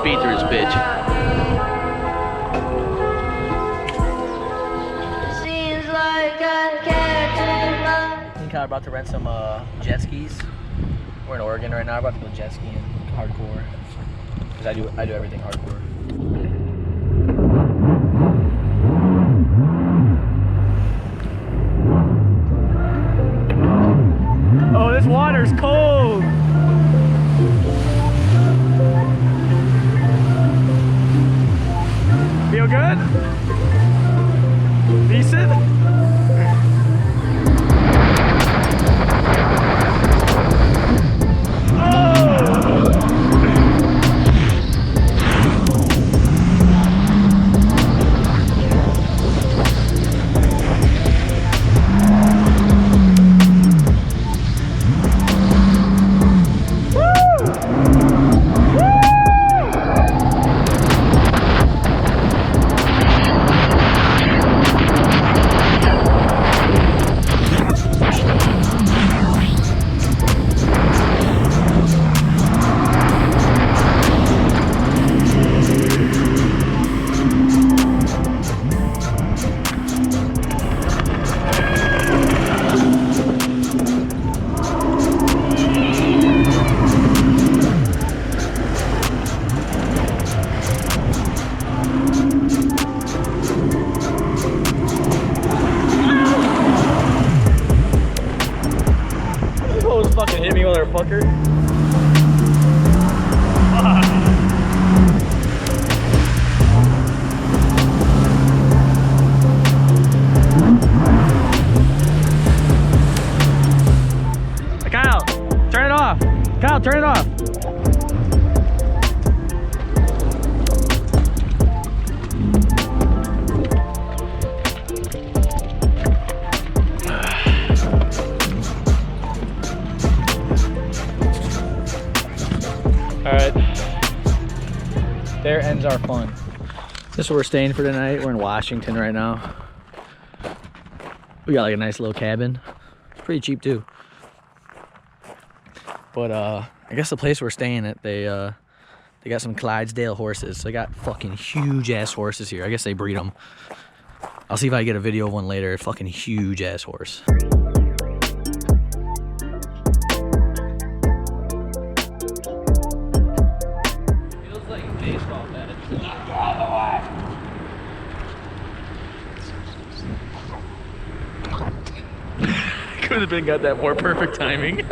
speed through this bitch. Seems like I care too much. Me and Kyle are about to rent some jet skis. We're in Oregon right now. We're about to go jet skiing hardcore. Cause I do everything hardcore. Oh, this water's cold. Feel good? Decent? Fucking hit me, motherfucker. Kyle, turn it off. Kyle, turn it off. Alright, there ends our fun. This is where we're staying for tonight. We're in Washington right now. We got like a nice little cabin. It's pretty cheap too. But I guess the place we're staying at, they got some Clydesdale horses. So they got fucking huge ass horses here. I guess they breed them. I'll see if I get a video of one later. Fucking huge ass horse. Could have been got that more perfect timing.